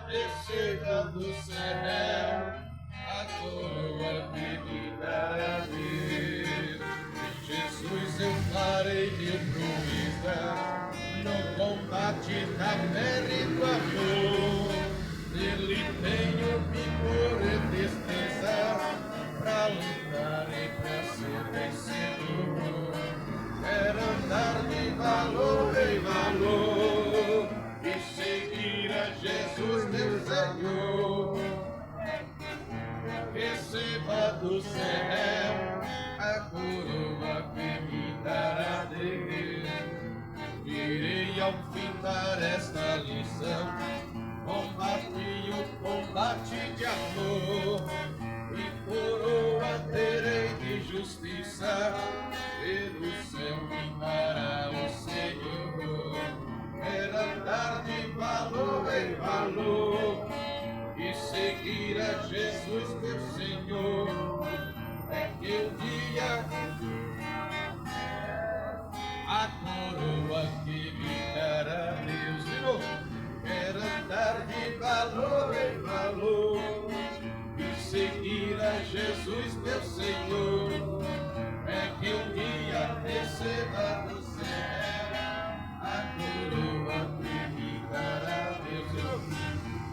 receba do céu a coroa que me dará Deus. Em Jesus eu farei mil proezas no combate da fé e do amor. Nele tenho vigor e destreza pra lutar e pra ser vencedor. Quero andar de valor em valor e seguir a Jesus meu Senhor. Receba do céu a coroa que me dará Deus. Irei ao findar esta lição, combati o combate de amor, e coroa terei de justiça, pelo céu me dará o Senhor. Quero andar de valor em valor e seguir a Jesus meu Senhor. É que um dia a coroa que me dará Deus. De novo. Quero andar de valor em valor e seguir a Jesus meu Senhor. É que um dia receba do céu a coroa que me dará Deus.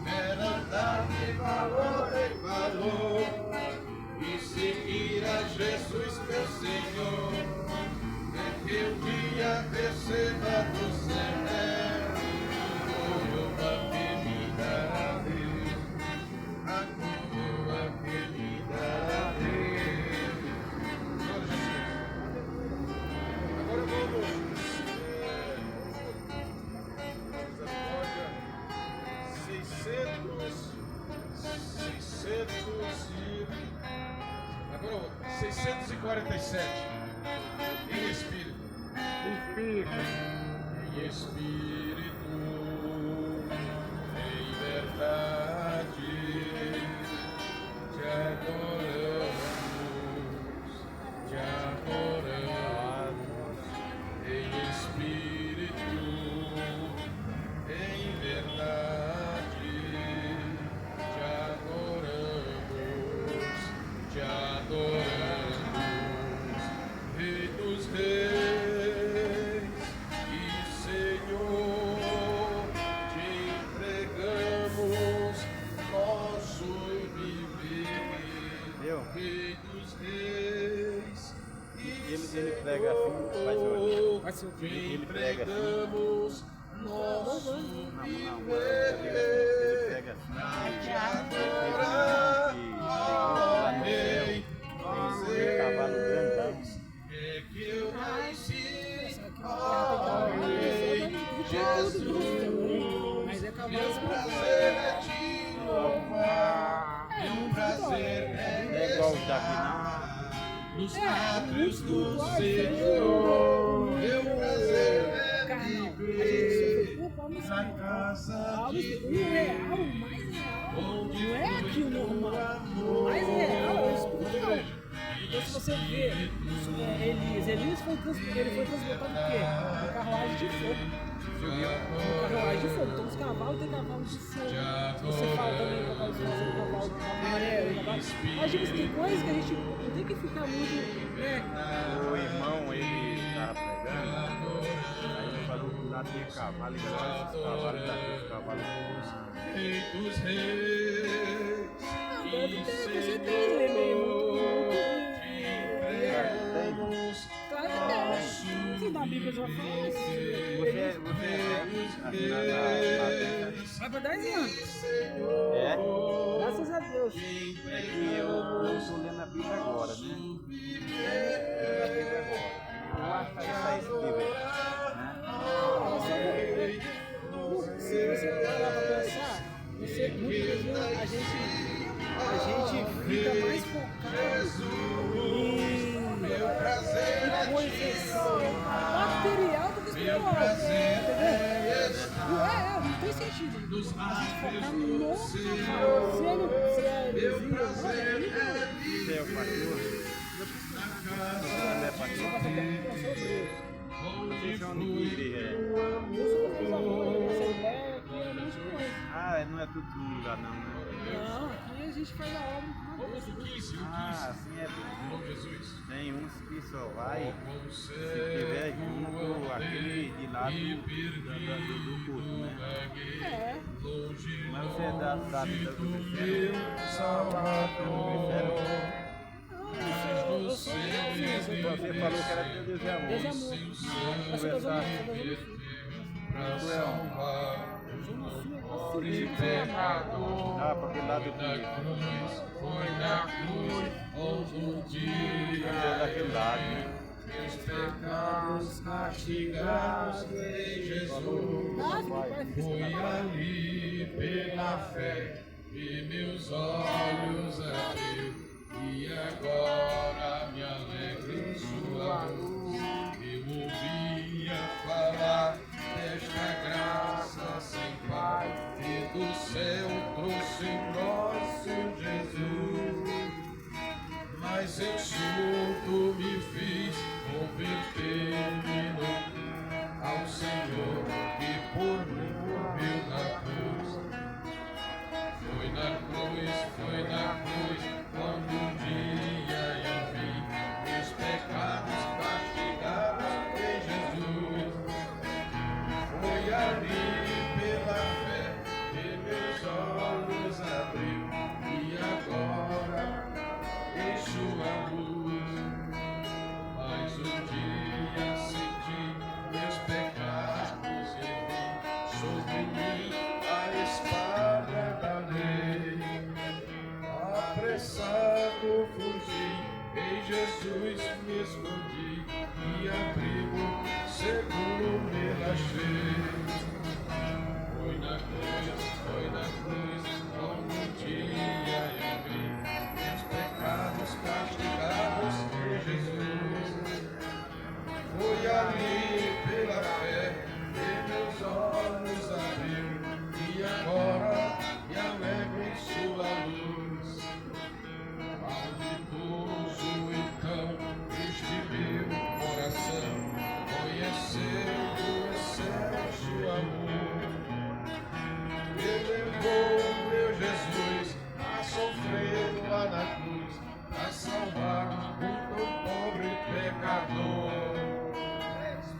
Quero andar de valor em valor e seguir a Jesus meu Senhor. É que um dia receba do céu a coroa que me dará Deus, a coroa que me dará Deus. Senhor Jesus, agora vamos agora 647 em espírito. Em espírito, em verdade, te adoramos, em espírito, em verdade, te adoramos, Rei dos Reis e Senhor, te entregamos nosso viver, Rei dos Reis e Senhor, te entregamos nosso viver, pra te adorar, ó Rei dos Reis. É que eu nasci, ó Rei Jesus. Meu prazer é te louvar, meu prazer é estar nos átrios do Senhor. Meu prazer é viver na casa de Deus, onde não é aqui o normal, mas é real, é espiritual. Então se você vê Elias foi transportado por quê? Por carruagem de fogo. Por carruagem de fogo. Então os cavalos têm cavalos de fogo. Se você fala também cavalo de fogo, cavalo amarelo, mas tipo, tem coisas que a gente não tem que ficar muito, né? O irmão, ele estava pregando, aí ele falou que lá tem cavalo, ele falou que os cavalos daqui, os cavalos Rei dos Reis Deve e ter, com certeza, Senhor, ele é meio claro que tem. Se na Bíblia já fala Você vai para 10 anos. é? Graças a Deus. E eu estou lendo a Bíblia agora, né? Lendo a Bíblia agora. Eu acho que sai esse livro, né? Se você parar para pensar, muitas vezes a gente fica mais focado em coisas material do que espiritual, entendeu? Não tem sentido. A gente focar no cavalo. Se ele Você é o pastor? Você é pastor? Vocês são de que igreja? eu sou professor da Assembleia aqui há muitos anos. Ah, não é tudo num lugar não, né? Não, aqui a gente faz a obra uma vez. O 15, Ah, assim é bom. nome de Jesus. Tem uns que só vai se tiver junto aquele de lado do culto, né? É. Mas você sabe do terceiro? Eu sou Você falou que era Deus e amor. Deus e amor. Mas você Conversar. Para salvar Zona de pecador. Ah, para aquele lado do Na cruz, foi na cruz, todo dia. é daquele lado, né? Meus pecados castigados em Jesus. Fui ali pela fé e meus olhos abriu. E agora me alegro em sua luz. Eu ouvia falar desta graça sem par e do céu trouxe nosso Jesus. Mas eu surdo me fiz, converter-me ao Senhor e por mim morreu na cruz. Foi na cruz, quando um dia eu vi meus pecados castigados em Jesus. Foi ali pela fé que meus olhos abriu e agora em sua luz. Mais um dia senti meus pecados e vi sobre mim a espada da lei. Apressado fugi, em Jesus me escondi e abrigo seguro me achei. Foi na cruz, como um dia eu vi meus pecados castigados em Jesus. Foi ali pela fé que meus olhos abriu e agora me alegro em sua luz. Malditoso então este meu coração conheceu do céu seu amor. Ele levou meu Jesus a sofrer lá na cruz, a salvar um tão pobre pecador.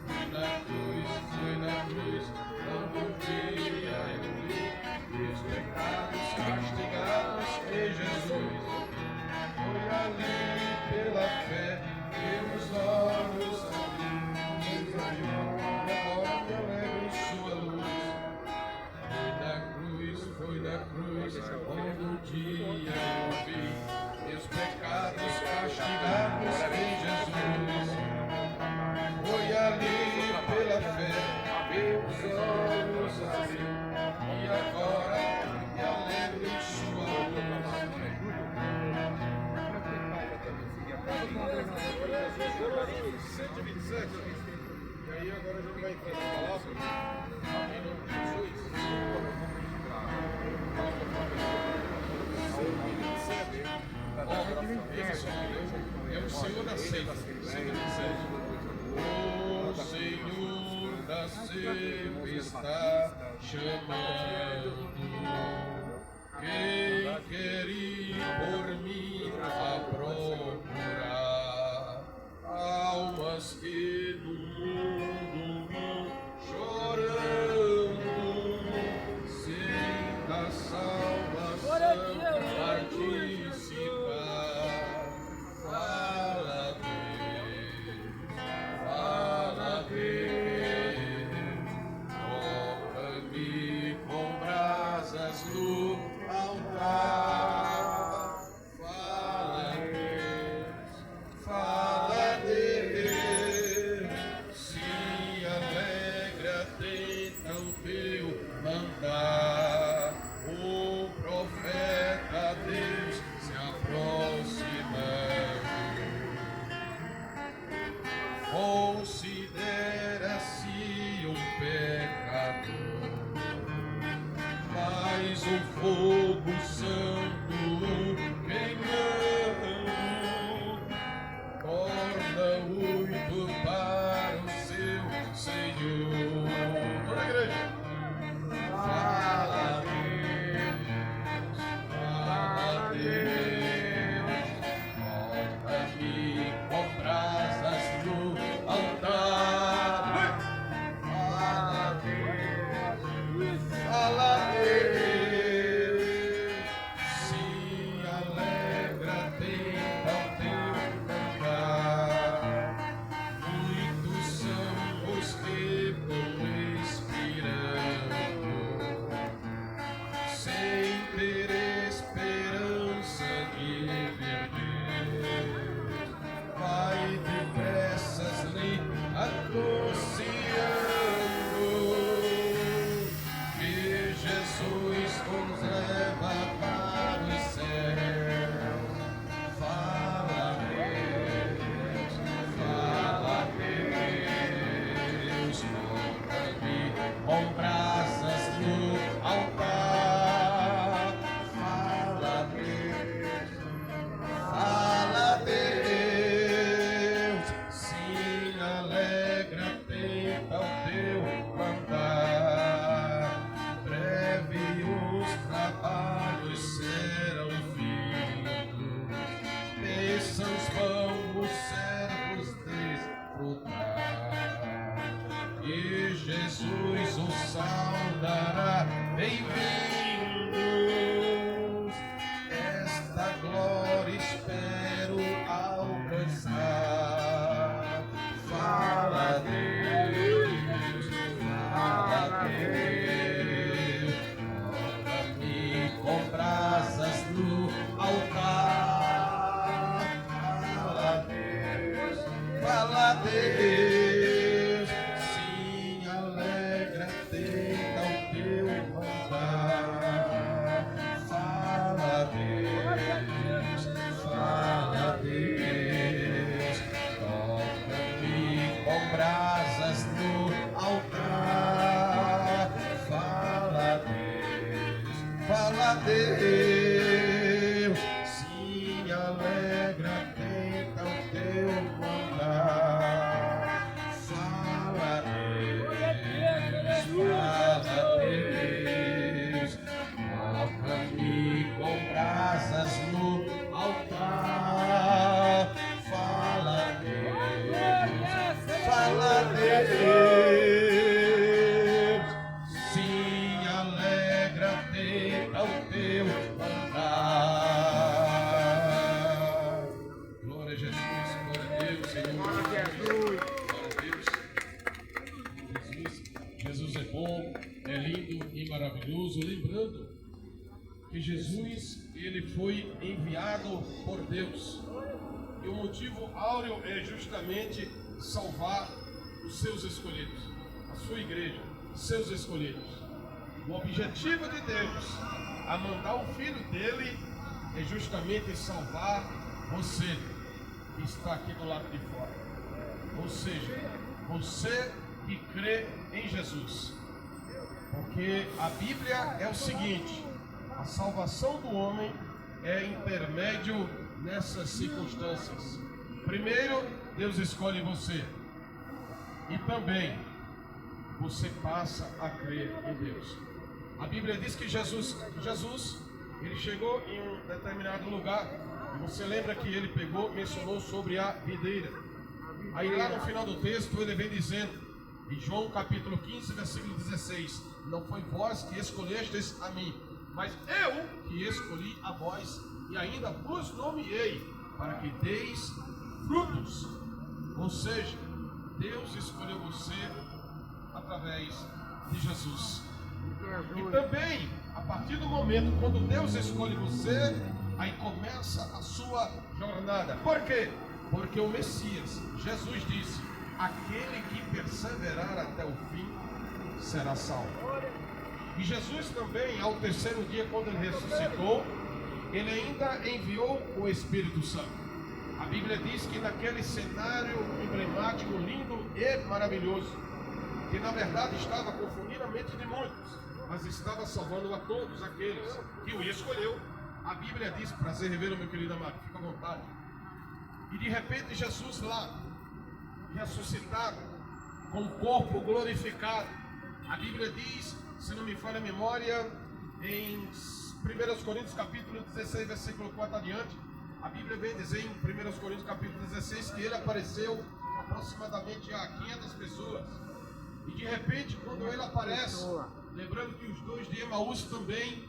Foi na cruz, quando um dia eu vi meus pecados castigados em Jesus. Foi ali pela fé que os olhos abriu, e agora me alegro em sua luz. Foi na cruz, quando um dia eu vi meus pecados castigados em Jesus. Foi ali pela fé que os olhos abriu e agora me alegro em sua luz. 127. E aí agora a gente vai entrar na palavra em nome de Jesus. 127. É o Senhor da ceia. 127. O Senhor da ceia está chamando. Quem quer ir por mim a procurar almas que no mundo vão chorando, sem da salvação participar. Fala Deus, toca-me com brasas no altar. Fala Deus, se alegra, atenta o teu mandar. O profeta Deus se aproximando, considera-se um pecador, mas o fogo santo queimando torna muito para o seu Senhor. Toda a igreja. Fala Deus, Deus, se alegra, atenta ao teu mandar. Fala Deus, toca-me com brasas no altar. Fala Deus, se alegra, atenta ao teu mandar. Glória a Jesus, glória a Deus, Senhor. Glória a Deus. Jesus é bom, é lindo e maravilhoso. Lembrando que Jesus, ele foi enviado por Deus. E o motivo áureo é justamente salvar os seus escolhidos, a sua igreja, seus escolhidos. O objetivo de Deus a mandar o filho dele é justamente salvar você que está aqui do lado de fora. Ou seja, você que crê em Jesus. Porque a Bíblia é o seguinte: a salvação do homem é intermédio nessas circunstâncias. Primeiro, Deus escolhe você. E também você passa a crer em Deus. A Bíblia diz que Jesus, ele chegou em um determinado lugar. E você lembra que ele mencionou sobre a videira. Aí lá no final do texto ele vem dizendo, em João capítulo 15, versículo 16: não foi vós que escolhestes a mim, mas eu que escolhi a vós, e ainda vos nomeei, para que deis frutos. Ou seja, Deus escolheu você através de Jesus. E também, a partir do momento quando Deus escolhe você, aí começa a sua jornada. Por quê? Porque o Messias, Jesus disse: aquele que perseverar até o fim será salvo. E Jesus também, ao terceiro dia, quando ele ressuscitou, ele ainda enviou o Espírito Santo. A Bíblia diz que naquele cenário emblemático, lindo e maravilhoso, que na verdade estava confundindo a mente de muitos, mas estava salvando a todos aqueles que o escolheu. A Bíblia diz, prazer revê-lo, meu querido amado, fica à vontade. E de repente Jesus lá, ressuscitado, com o corpo glorificado. A Bíblia diz, se não me falha a memória, em 1 Coríntios capítulo 16, versículo 4 adiante, a Bíblia vem dizer em 1 Coríntios capítulo 16 que ele apareceu aproximadamente a 500 pessoas. E de repente, quando ele aparece, lembrando que os dois de Emaús também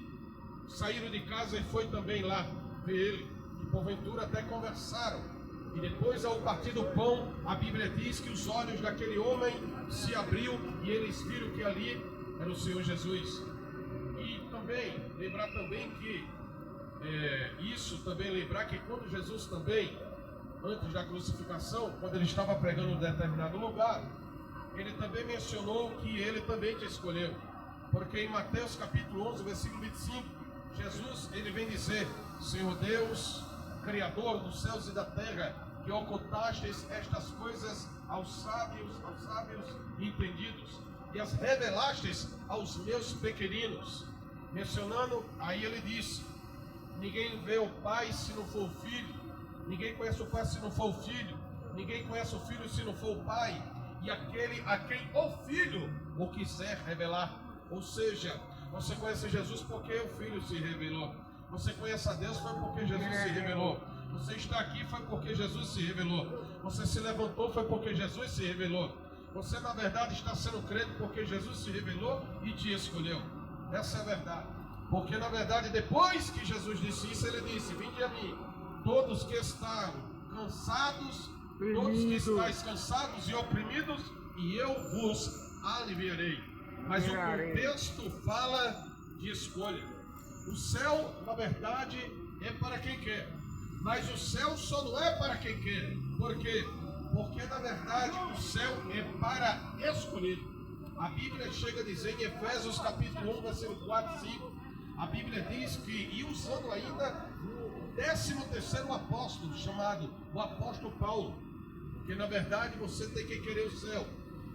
saíram de casa e foi também lá ver ele, que porventura até conversaram. E depois, ao partir do pão, a Bíblia diz que os olhos daquele homem se abriu e eles viram que ali era o Senhor Jesus. E também, lembrar também que lembrar que quando Jesus também, antes da crucificação, quando ele estava pregando em um determinado lugar, ele também mencionou que ele também te escolheu. Porque em Mateus capítulo 11, versículo 25, Jesus, ele vem dizer: Senhor Deus, Criador dos céus e da terra, que ocultastes estas coisas aos sábios entendidos, e as revelastes aos meus pequeninos. Mencionando, aí ele disse: ninguém vê o Pai se não for o Filho, ninguém conhece o Pai se não for o Filho, ninguém conhece o Filho se não for o Pai, e aquele a quem o Filho o quiser revelar. Ou seja, você conhece Jesus porque o Filho se revelou. Você conhece a Deus foi porque Jesus se revelou. Você está aqui foi porque Jesus se revelou. Você se levantou foi porque Jesus se revelou. Você na verdade está sendo crente porque Jesus se revelou e te escolheu. Essa é a verdade. Porque na verdade depois que Jesus disse isso, ele disse: vinde a mim, todos que estão cansados, todos que estáis cansados e oprimidos, e eu vos aliviarei. Mas o contexto fala de escolha. O céu, na verdade, é para quem quer. Mas o céu só não é para quem quer. Por quê? Porque, na verdade, o céu é para escolher. A Bíblia chega a dizer em Efésios capítulo 1, versículo 4 e 5, a Bíblia diz que, e usando ainda o 13º apóstolo, chamado o apóstolo Paulo, porque, na verdade, você tem que querer o céu.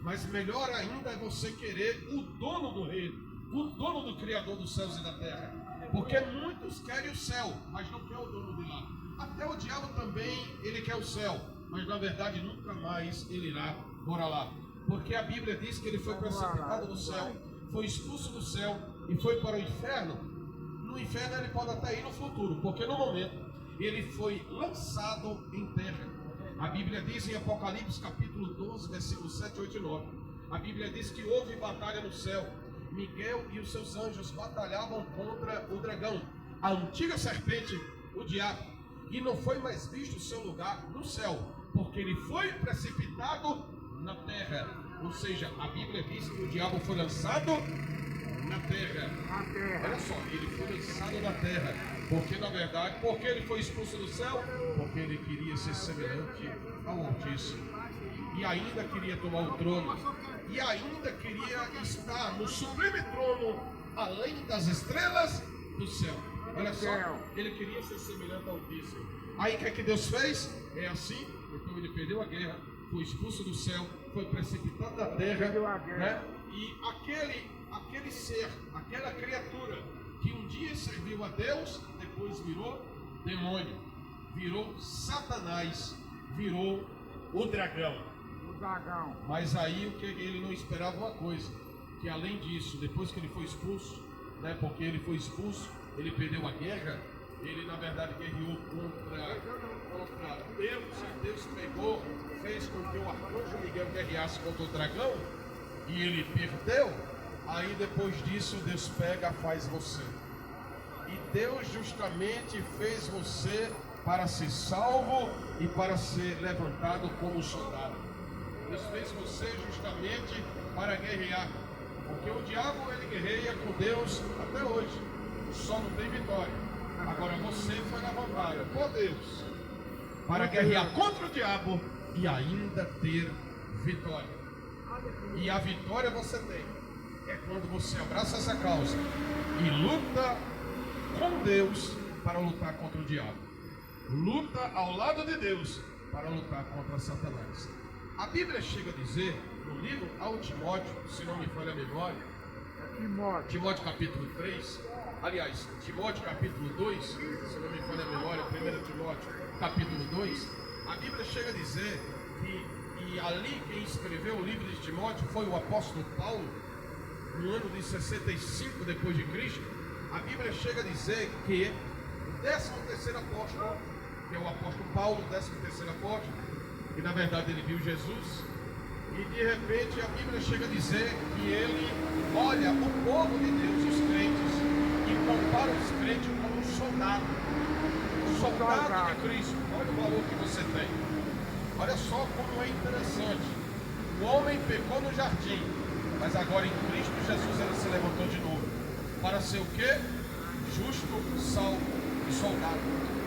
Mas melhor ainda é você querer o dono do reino. o dono do Criador dos céus e da terra. Porque muitos querem o céu, mas não quer o dono de lá. Até o diabo também, ele quer o céu, mas na verdade nunca mais ele irá morar lá. Porque a Bíblia diz que ele foi precipitado do céu, foi expulso do céu e foi para o inferno. No inferno ele pode até ir no futuro, porque no momento ele foi lançado em terra. A Bíblia diz em Apocalipse capítulo 12, versículos 7, 8 e 9. A Bíblia diz que houve batalha no céu. Miguel e os seus anjos batalhavam contra o dragão, a antiga serpente, o diabo. E não foi mais visto o seu lugar no céu, porque ele foi precipitado na terra. Ou seja, a Bíblia diz que o diabo foi lançado na terra. Olha só, ele foi lançado na terra. Porque na verdade, porque ele foi expulso do céu? Porque ele queria ser semelhante ao Altíssimo. E ainda queria tomar o trono. E ainda queria estar no sublime trono, além das estrelas do céu. Olha só, ele queria ser semelhante ao Altíssimo. Aí o que é que Deus fez? É assim, então ele perdeu a guerra, foi expulso do céu, foi precipitado da terra, né? E aquele ser, aquela criatura que um dia serviu a Deus, depois virou demônio, virou Satanás, virou o dragão. Mas aí o que ele não esperava uma coisa, que além disso, depois que ele foi expulso, né, porque ele foi expulso, ele perdeu a guerra, ele na verdade guerreou contra Deus, e Deus pegou, fez com que o arcanjo Miguel guerreasse contra o dragão, e ele perdeu. Aí depois disso Deus pega, faz você. E Deus justamente fez você para ser salvo e para ser levantado como soldado. Deus fez você justamente para guerrear. Porque o diabo ele guerreia com Deus até hoje. Só não tem vitória. Agora você foi levantado por Deus para guerrear contra o diabo e ainda ter vitória. E a vitória você tem. É quando você abraça essa causa e luta com Deus para lutar contra o diabo. Luta ao lado de Deus para lutar contra Satanás. A Bíblia chega a dizer, no livro ao Timóteo, se não me falha a memória, Timóteo capítulo 3, aliás, Timóteo capítulo 2, se não me falha a memória, 1 Timóteo capítulo 2, a Bíblia chega a dizer que ali quem escreveu o livro de Timóteo foi o apóstolo Paulo, no ano de 65 depois de Cristo. A Bíblia chega a dizer que o 13º apóstolo, que é o apóstolo Paulo, o 13º apóstolo, que na verdade ele viu Jesus, e de repente a Bíblia chega a dizer que ele olha o povo de Deus, os crentes, e compara os crentes como um soldado de Cristo. Olha o valor que você tem. Olha só como é interessante. O homem pecou no jardim, mas agora em Cristo Jesus ele se levantou de novo para ser o quê? Justo, salvo e soldado.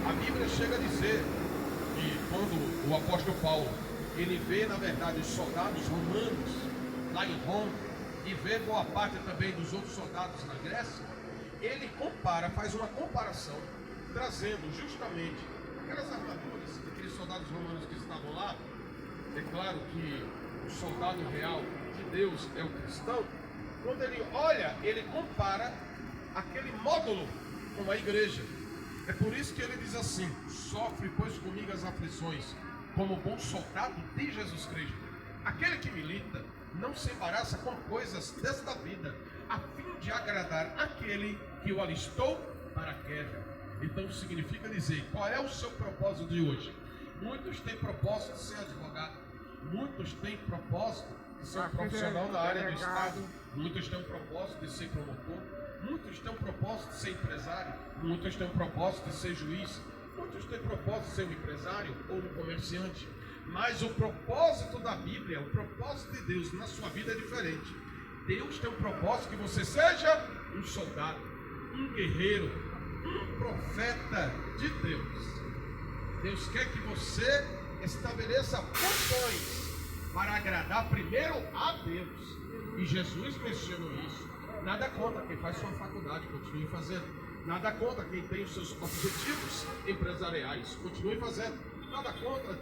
A Bíblia chega a dizer que quando o apóstolo Paulo ele vê na verdade os soldados romanos lá em Roma e vê boa parte também dos outros soldados na Grécia, ele compara, faz uma comparação, trazendo justamente aquelas armaduras daqueles soldados romanos que estavam lá. É claro que o soldado real de Deus é o cristão. Quando ele olha, ele compara aquele módulo com a igreja. É por isso que ele diz assim: sofre pois comigo as aflições, como bom soldado de Jesus Cristo. Aquele que milita não se embaraça com coisas desta vida, a fim de agradar aquele que o alistou para a guerra. Então significa dizer, qual é o seu propósito de hoje? Muitos têm propósito de ser advogado, muitos têm propósito de ser um profissional na área do Estado, muitos têm um propósito de ser promotor, muitos têm um propósito de ser empresário, muitos têm um propósito de ser juiz, muitos têm propósito de ser um empresário ou um comerciante. Mas o propósito da Bíblia, o propósito de Deus na sua vida é diferente. Deus tem um propósito que você seja um soldado, um guerreiro, um profeta de Deus. Deus quer que você estabeleça funções para agradar primeiro a Deus. E Jesus mencionou isso. Nada contra quem faz sua faculdade, continue fazendo. Nada contra quem tem os seus objetivos empresariais, continue fazendo. Nada contra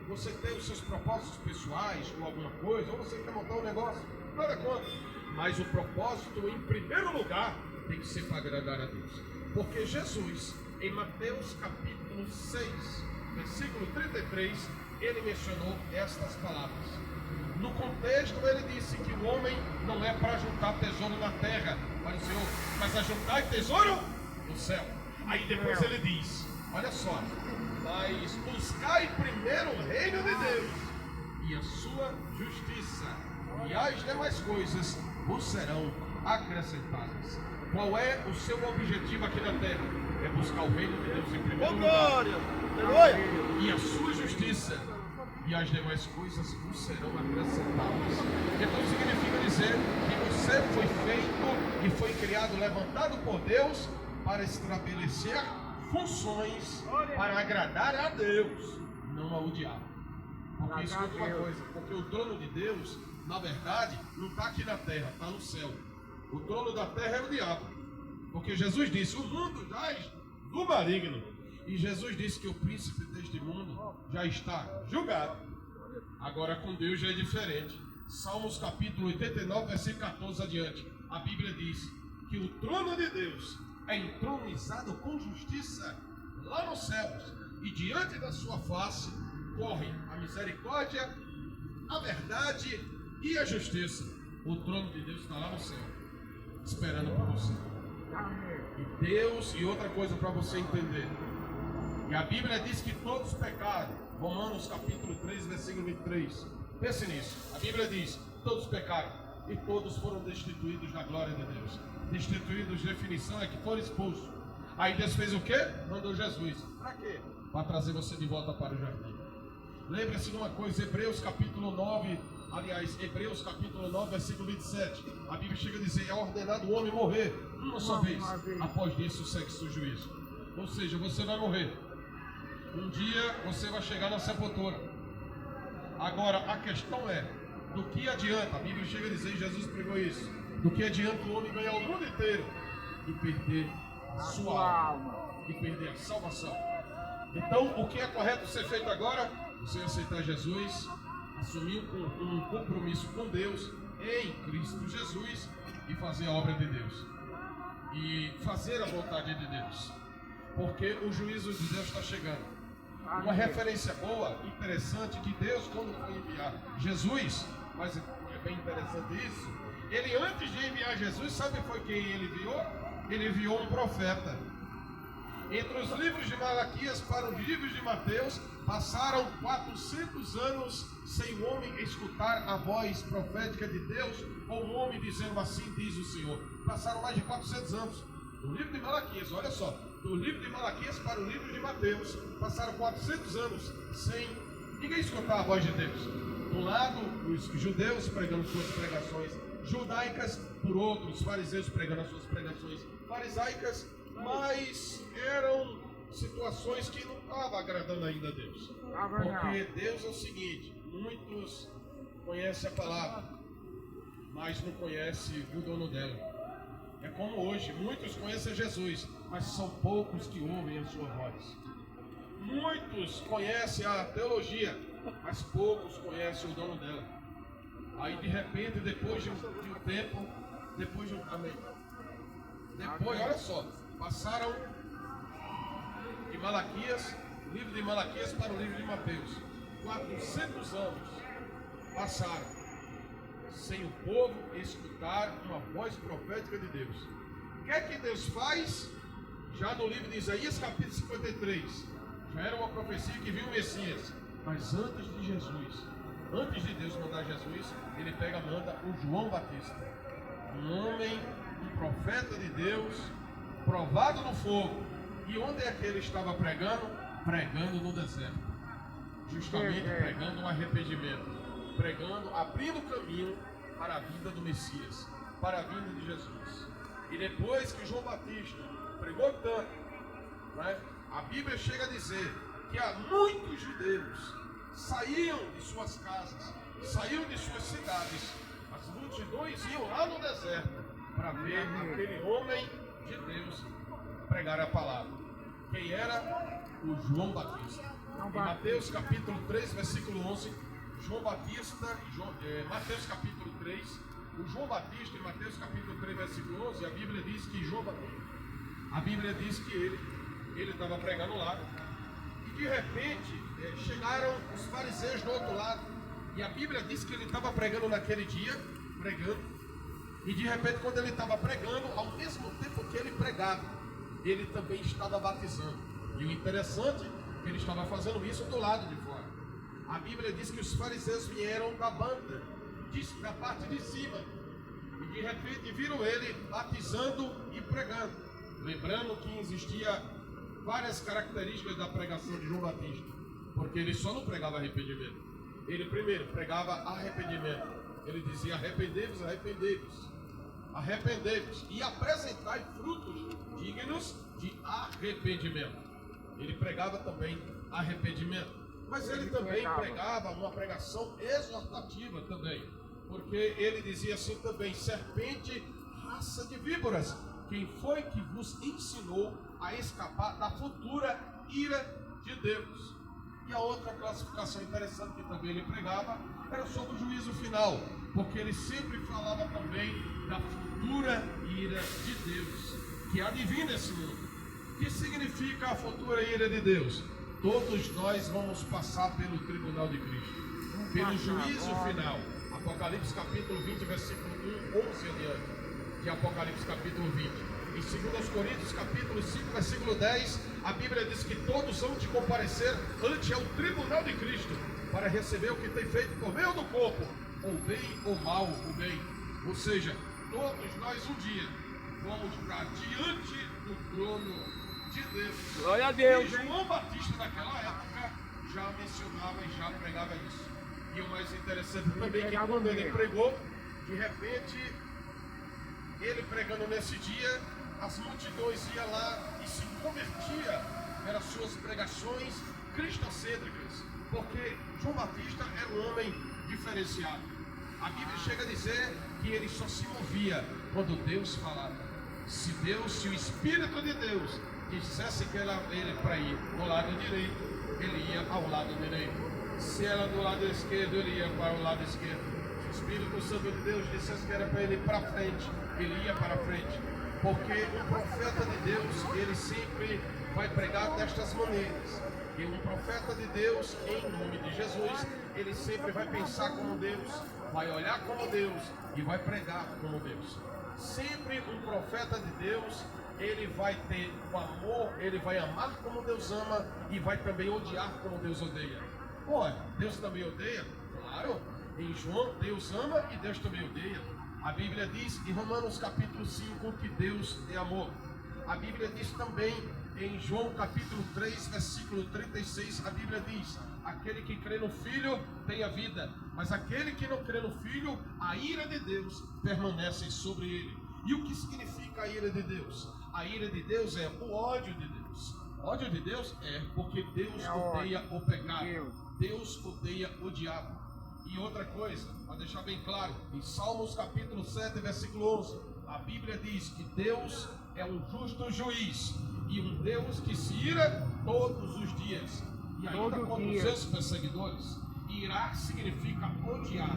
você ter os seus propósitos pessoais ou alguma coisa, ou você quer montar um negócio. Nada contra. Mas o propósito, em primeiro lugar, tem que ser para agradar a Deus. Porque Jesus, em Mateus capítulo 6, versículo 33, ele mencionou estas palavras. No contexto, ele disse que o homem não é para juntar tesouro na terra, para o Senhor, mas a juntar tesouro no céu. Aí depois ele diz, olha só, mas buscai primeiro o reino de Deus e a sua justiça, e as demais coisas vos serão acrescentadas. Qual é o seu objetivo aqui na terra? É buscar o reino de Deus em primeiro lugar. E a sua justiça, e as demais coisas vos serão acrescentadas. Então significa dizer que você foi feito e foi criado, levantado por Deus para estabelecer funções para agradar a Deus, não ao diabo. Porque escuta uma coisa, porque o trono de Deus, na verdade, não está aqui na terra, está no céu. O trono da terra é o diabo. Porque Jesus disse, o mundo jaz do maligno. E Jesus disse que o príncipe deste mundo já está julgado. Agora com Deus já é diferente. Salmos capítulo 89, versículo 14 adiante. A Bíblia diz que o trono de Deus é entronizado com justiça lá nos céus. E diante da sua face correm a misericórdia, a verdade e a justiça. O trono de Deus está lá no céu, esperando por você. E Deus, e outra coisa para você entender. E a Bíblia diz que todos pecaram. Romanos capítulo 3, versículo 23. Pense nisso. A Bíblia diz, todos pecaram e todos foram destituídos da glória de Deus. Destituídos, definição é que foram expulsos. Aí Deus fez o quê? Mandou Jesus. Para quê? Para trazer você de volta para o jardim. Lembre-se de uma coisa, Hebreus capítulo 9, Hebreus capítulo 9, versículo 27. A Bíblia chega a dizer, é ordenado o homem morrer uma só vez. Após isso segue-se o juízo. Ou seja, você vai morrer. Um dia você vai chegar na sepultura. Agora, a questão é, do que adianta, a Bíblia chega a dizer, Jesus pregou isso, do que adianta o homem ganhar o mundo inteiro e perder a sua alma, e perder a salvação. Então, o que é correto ser feito agora? Você aceitar Jesus, assumir um compromisso com Deus em Cristo Jesus e fazer a obra de Deus. E fazer a vontade de Deus. Porque o juízo de Deus está chegando. Uma referência boa, interessante, que Deus, quando foi enviar Jesus, mas é bem interessante isso, ele antes de enviar Jesus, sabe foi quem ele enviou? Ele enviou um profeta. Entre os livros de Malaquias para os livros de Mateus, passaram 400 anos sem o homem escutar a voz profética de Deus, ou um homem dizendo assim diz o Senhor. Passaram mais de 400 anos. Do livro de Malaquias, olha só, do livro de Malaquias para o livro de Mateus, passaram 400 anos sem ninguém escutar a voz de Deus. De um lado, os judeus pregando suas pregações judaicas, por outro, os fariseus pregando as suas pregações farisaicas, mas eram situações que não estavam agradando ainda a Deus. Porque Deus é o seguinte, muitos conhecem a palavra, mas não conhecem o dono dela. É como hoje, muitos conhecem Jesus, mas são poucos que ouvem a sua voz. Muitos conhecem a teologia, mas poucos conhecem o dono dela. Aí de repente, depois de um tempo, amém. Depois, olha só, passaram de Malaquias, o livro de Malaquias para o livro de Mateus. 400 anos passaram sem o povo escutar uma voz profética de Deus. O que é que Deus faz? Já no livro de Isaías capítulo 53, já era uma profecia que viu o Messias. Mas antes de Jesus, antes de Deus mandar Jesus, ele manda o João Batista, um homem, um profeta de Deus, provado no fogo. E onde é que ele estava pregando? Pregando no deserto, justamente pregando um arrependimento, pregando, abrindo o caminho para a vinda do Messias, para a vinda de Jesus. E depois que João Batista pregou tanto, né, a Bíblia chega a dizer que há muitos judeus saíam de suas casas, saíam de suas cidades, as multidões iam lá no deserto para ver aquele homem de Deus pregar a palavra. Quem era? O João Batista. Em Mateus capítulo 3, versículo 11, João Batista, Mateus capítulo 3, O João Batista, em Mateus capítulo 3, versículo 11, a Bíblia diz que João Batista, a Bíblia diz que ele estava pregando lá, e de repente chegaram os fariseus do outro lado, e a Bíblia diz que ele estava pregando naquele dia, e de repente quando ele estava pregando, ao mesmo tempo que ele pregava, ele também estava batizando. E o interessante é que ele estava fazendo isso do lado de fora. A Bíblia diz que os fariseus vieram da banda, da parte de cima, e de repente viram ele batizando e pregando. Lembrando que existia várias características da pregação de João Batista, porque ele só não pregava arrependimento. Ele primeiro pregava arrependimento. Ele dizia: arrependei-vos, arrependei-vos, arrependei-vos e apresentai frutos dignos de arrependimento. Ele pregava também arrependimento, mas ele também pregava uma pregação exortativa também, porque ele dizia assim também: serpente, raça de víboras, quem foi que vos ensinou a escapar da futura ira de Deus? E a outra classificação interessante que também ele pregava era sobre o juízo final, porque ele sempre falava também da futura ira de Deus, que há de vir nesse mundo. O que significa a futura ira de Deus? Todos nós vamos passar pelo tribunal de Cristo, pelo juízo final. Apocalipse capítulo 20, versículo 1, 11 adiante, de Apocalipse capítulo 20. Em 2 Coríntios capítulo 5, versículo 10, a Bíblia diz que todos vão te comparecer ante ao tribunal de Cristo, para receber o que tem feito por meio do corpo, ou bem ou mal o bem. Ou seja, todos nós um dia vamos estar diante do trono de Deus. Glória a Deus. E João Batista naquela época já mencionava e já pregava isso. E o mais interessante também é que quando ele pregou, de repente, ele pregando nesse dia, as multidões iam lá e se convertia pelas suas pregações cristocêntricas, porque João Batista era um homem diferenciado. A Bíblia chega a dizer que ele só se movia quando Deus falava. Se o Espírito de Deus dissesse que ele para ir do lado direito, ele ia ao lado direito. Se era do lado esquerdo, ele ia para o lado esquerdo. Se o Espírito Santo de Deus dissesse que era para ele ir para frente, ele ia para frente. Porque um profeta de Deus, ele sempre vai pregar destas maneiras. E um profeta de Deus, em nome de Jesus, ele sempre vai pensar como Deus, vai olhar como Deus e vai pregar como Deus. Sempre um profeta de Deus, ele vai ter o amor, ele vai amar como Deus ama e vai também odiar como Deus odeia. Olha, Deus também odeia? Claro. Em João, Deus ama e Deus também odeia. A Bíblia diz em Romanos capítulo 5 que Deus é amor. A Bíblia diz também em João capítulo 3, versículo 36, a Bíblia diz: aquele que crê no Filho tem a vida, mas aquele que não crê no Filho, a ira de Deus permanece sobre ele. E o que significa a ira de Deus? A ira de Deus é o ódio de Deus. O ódio de Deus é porque Deus odeia o pecado. Deus odeia o diabo. E outra coisa, para deixar bem claro, em Salmos capítulo 7, versículo 11, a Bíblia diz que Deus é um justo juiz e um Deus que se ira todos os dias, e ainda contra os seus perseguidores. Irar significa odiar.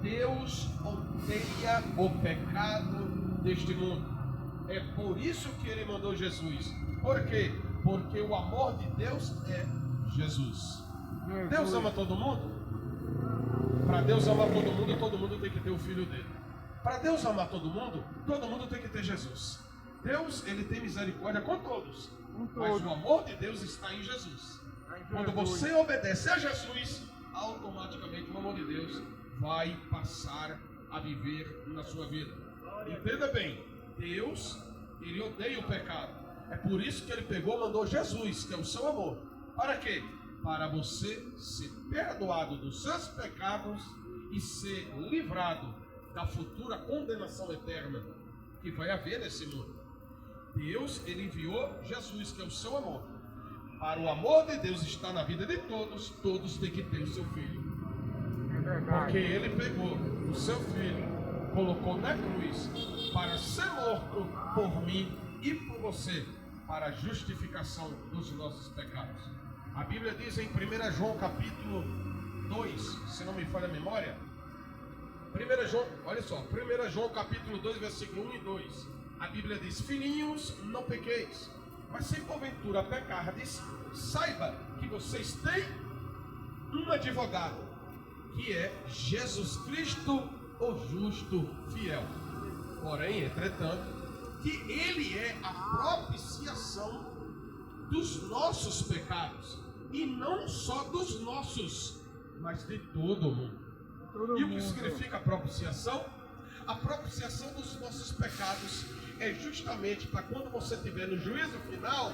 Deus odeia o pecado deste mundo. É por isso que ele mandou Jesus. Por quê? Porque o amor de Deus é Jesus. Deus ama todo mundo? Para Deus amar todo mundo tem que ter o Filho dele. Para Deus amar todo mundo tem que ter Jesus. Deus, ele tem misericórdia com todos, mas o amor de Deus está em Jesus. Quando você obedece a Jesus, automaticamente o amor de Deus vai passar a viver na sua vida. Entenda bem, Deus, ele odeia o pecado. É por isso que ele pegou e mandou Jesus, que é o seu amor. Para quê? Para você ser perdoado dos seus pecados e ser livrado da futura condenação eterna que vai haver nesse mundo. Deus, ele enviou Jesus, que é o seu amor. Para o amor de Deus estar na vida de todos, todos têm que ter o seu filho. Porque ele pegou o seu filho, colocou na cruz para ser morto por mim e por você, para a justificação dos nossos pecados. A Bíblia diz em 1 João capítulo 2, se não me falha a memória, 1 João, olha só, 1 João capítulo 2, versículo 1 e 2. A Bíblia diz: filhinhos, não pequeis, mas se porventura pecardes, saiba que vocês têm um advogado, que é Jesus Cristo, o justo fiel. Porém, entretanto, que ele é a propiciação dos nossos pecados, e não só dos nossos, mas de todo o mundo. E o que significa a propiciação? A propiciação dos nossos pecados é justamente para quando você estiver no juízo final,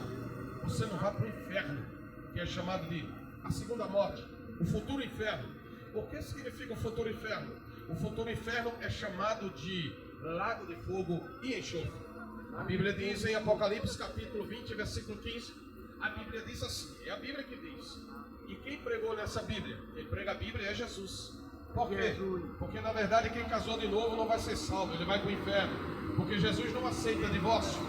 você não vá para o inferno, que é chamado de a segunda morte, o futuro inferno. O que significa o futuro inferno? O futuro inferno é chamado de lago de fogo e enxofre. A Bíblia diz em Apocalipse capítulo 20, versículo 15, a Bíblia diz assim, é a Bíblia que diz. E quem pregou nessa Bíblia? Quem prega a Bíblia é Jesus. Por quê? Porque na verdade quem casou de novo não vai ser salvo, ele vai para o inferno. Porque Jesus não aceita divórcio.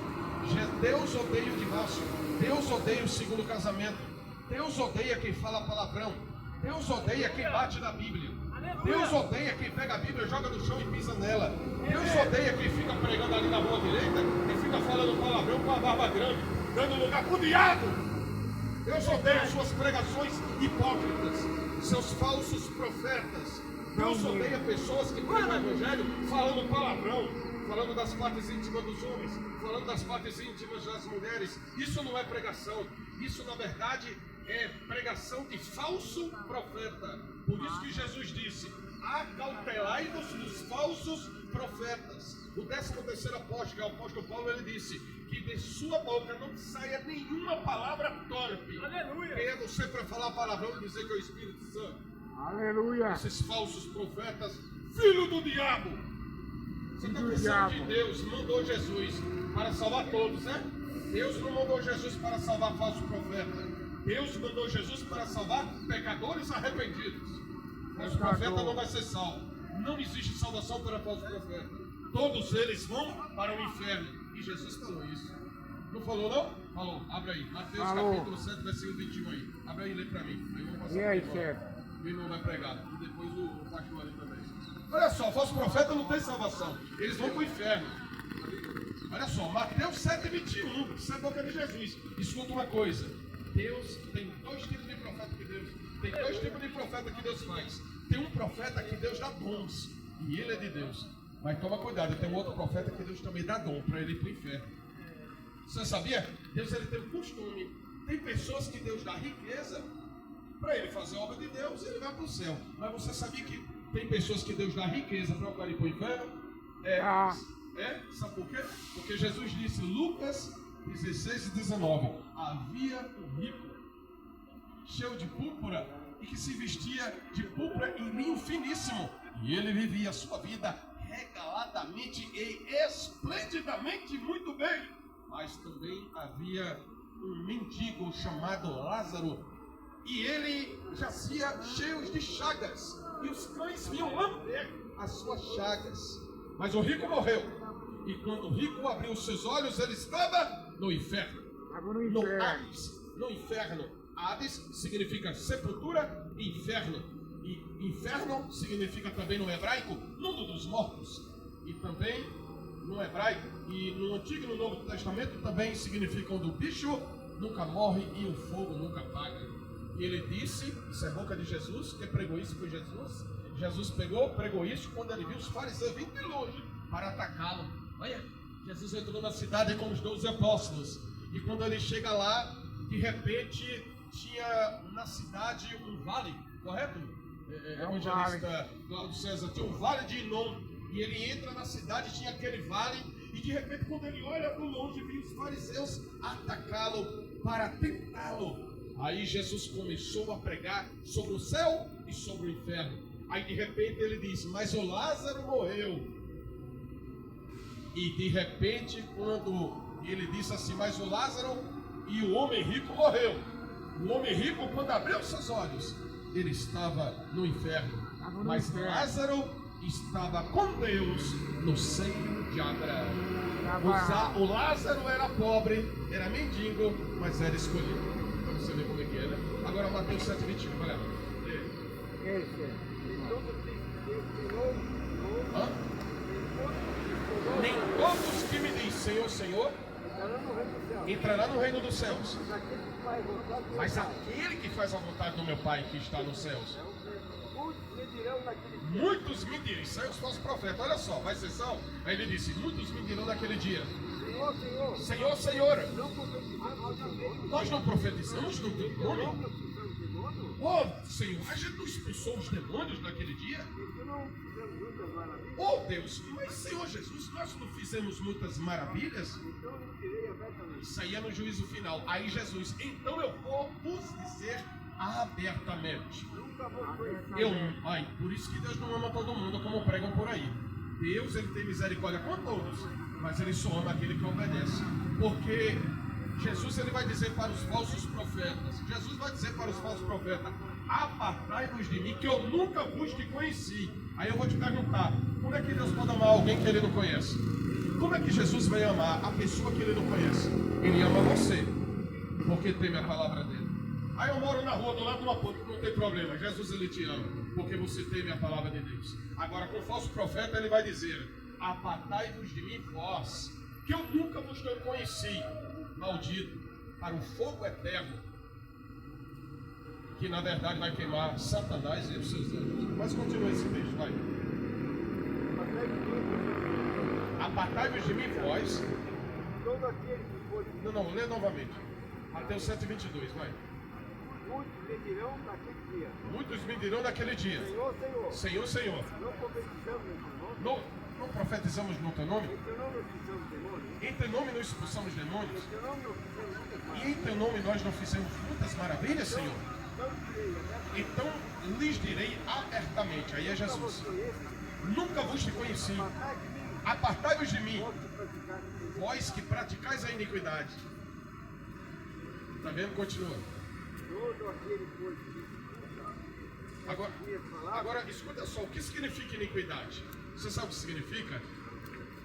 Deus odeia o divórcio. Deus odeia o segundo casamento. Deus odeia quem fala palavrão. Deus odeia quem bate na Bíblia. Deus odeia quem pega a Bíblia, joga no chão e pisa nela. Deus odeia quem fica pregando ali na rua direita e fica falando palavrão com a barba grande, dando lugar para o diabo. Deus odeia suas pregações hipócritas, seus falsos profetas. Deus odeia pessoas que pregam o evangelho falando palavrão, falando das partes íntimas dos homens, falando das partes íntimas das mulheres. Isso não é pregação. Isso, na verdade, é pregação de falso profeta. Por isso que Jesus disse: acautelai-vos dos falsos profetas. O 13º apóstolo, que é o apóstolo Paulo, ele disse que de sua boca não saia nenhuma palavra torpe. Aleluia. Quem é você para falar palavrão e dizer que é o Espírito Santo? Aleluia. Esses falsos profetas, filho do diabo. Você está pensando que Deus mandou Jesus para salvar todos, né? Deus não mandou Jesus para salvar falso profeta. Deus mandou Jesus para salvar pecadores arrependidos. Mas o profeta não vai ser salvo. Não existe salvação para falso profeta. Todos eles vão para o inferno. E Jesus falou isso. Não falou não? Falou. Abre aí. Mateus capítulo 7, versículo 21 aí. Abre aí e lê para mim. Aí eu vou passar. E aí, chefe? O irmão vai pregar. E depois o pastor ali também. Olha só, falso profeta não tem salvação. Eles vão para o inferno. Olha só, Mateus 7, 21. Isso é boca de Jesus. Escuta uma coisa. Deus tem dois tipos de profeta que Deus. Tem dois tipos de profeta que Deus faz. Tem um profeta que Deus dá dons. E ele é de Deus. Mas toma cuidado, tem um outro profeta que Deus também dá dom para ele ir para o inferno. Você sabia? Deus ele tem um costume. Tem pessoas que Deus dá riqueza para ele fazer a obra de Deus e ele vai para o céu. Mas você sabia que tem pessoas que Deus dá riqueza para o cara ir para o inferno? Sabe por quê? Porque Jesus disse, Lucas 16 e 19, havia um rico cheio de púrpura e que se vestia de púrpura em linho finíssimo, e ele vivia a sua vida regaladamente e esplendidamente muito bem. Mas também havia um mendigo chamado Lázaro, e ele jazia cheio de chagas, e os cães vinham lamber as suas chagas. Mas o rico morreu, e quando o rico abriu os seus olhos, ele estava no inferno. No Hades, no inferno. Hades significa sepultura e inferno. E inferno significa também no hebraico mundo dos mortos. E também no hebraico e no Antigo e no Novo Testamento também significam do bicho nunca morre e o fogo nunca apaga. E ele disse, isso é boca de Jesus, quem pregou isso foi Jesus. Jesus pregou isso quando ele viu os fariseus vindo de longe para atacá-lo. Olha, Jesus entrou na cidade com os 12 apóstolos. E quando ele chega lá, de repente tinha na cidade um vale, correto? Evangelista Cláudio César, tinha um vale de Inom. E ele entra na cidade, tinha aquele vale. E de repente quando ele olha para longe, viu os fariseus atacá-lo para tentá-lo. Aí Jesus começou a pregar sobre o céu e sobre o inferno. Aí de repente ele disse, mas o Lázaro morreu. E de repente quando ele disse assim, mas o Lázaro e o homem rico morreu. O homem rico, quando abriu seus olhos, ele estava no inferno. Mas Lázaro estava com Deus no seio de Abraão. O Lázaro era pobre, era mendigo, mas era escolhido. Para você ver como é que é, né? Agora Mateus 7, 21, olha lá. Hã? Nem todos que me dizem Senhor, Senhor, entrará no reino dos céus. Mas aquele que faz a vontade do meu Pai que está nos céus. Muitos me dirão, isso aí os falsos profetas, olha só, vai ser salvo. Aí ele disse, muitos me dirão naquele dia, Senhor, Senhor, nós não profetizamos no teu nome? Oh, Senhor, a gente não expulsou os demônios naquele dia? Oh, Deus, mas Senhor Jesus, nós não fizemos muitas maravilhas? Isso aí é no juízo final. Aí Jesus, então eu vou vos dizer abertamente. Por isso que Deus não ama todo mundo como pregam por aí. Deus, ele tem misericórdia com todos, mas ele só ama aquele que obedece. Porque Jesus, ele vai dizer para os falsos profetas, Jesus vai dizer para os falsos profetas, apartai-vos de mim, que eu nunca vos te conheci. Aí eu vou te perguntar, como é que Deus pode amar alguém que ele não conhece? Como é que Jesus vai amar a pessoa que ele não conhece? Ele ama você, porque teme a palavra dele. Aí eu moro na rua do lado de uma ponte, não tem problema, Jesus, ele te ama, porque você teme a palavra de Deus. Agora com o falso profeta ele vai dizer, apartai-vos de mim vós, que eu nunca vos conheci, maldito, para o fogo eterno, que na verdade vai queimar Satanás e os seus anjos. Mas continua esse texto, vai. Apartai-vos de mim vós. Não, lê novamente. Até o 122, vai. Muitos me dirão naquele dia. Muitos me dirão naquele dia. Senhor, Senhor. Senhor, Senhor. Não profetizamos em teu nome? Não profetizamos no teu nome? Em teu nome não expulsamos demônios? Em teu nome não expulsamos demônios? Em teu nome não fizemos muitas E em teu nome nós não fizemos muitas maravilhas, Senhor? Então lhes direi abertamente. Aí é Jesus. Nunca vos te conheci. Apartai-vos de mim, vós que praticais a iniquidade. Está vendo? Continua. Todo aquele foi Agora, escuta só, o que significa iniquidade? Você sabe o que significa?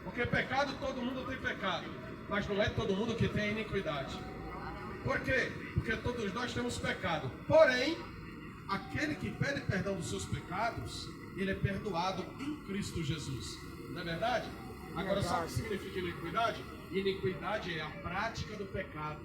Porque pecado, todo mundo tem pecado, mas não é todo mundo que tem iniquidade. Por quê? Porque todos nós temos pecado. Porém, aquele que pede perdão dos seus pecados, ele é perdoado em Cristo Jesus. Não é verdade? Agora, sabe o que significa iniquidade? Iniquidade é a prática do pecado.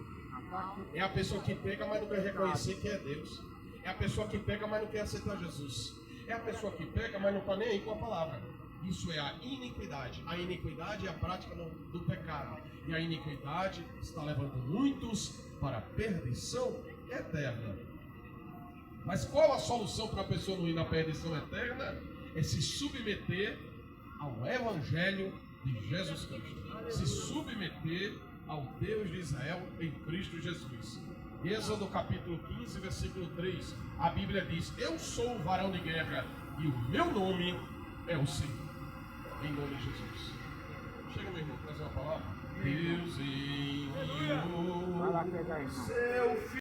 É a pessoa que peca, mas não quer reconhecer que é Deus. É a pessoa que peca, mas não quer aceitar Jesus. É a pessoa que peca, mas não está nem aí com a palavra. Isso é a iniquidade. A iniquidade é a prática do pecado. E a iniquidade está levando muitos para a perdição eterna. Mas qual a solução para a pessoa não ir na perdição eterna? É se submeter ao Evangelho de Jesus Cristo. Se submeter ao Deus de Israel em Cristo Jesus. Êxodo capítulo 15, versículo 3, a Bíblia diz, eu sou o varão de guerra e o meu nome é o Senhor. Em nome de Jesus. Chega, meu irmão, traz uma palavra. Deus enviou seu filho.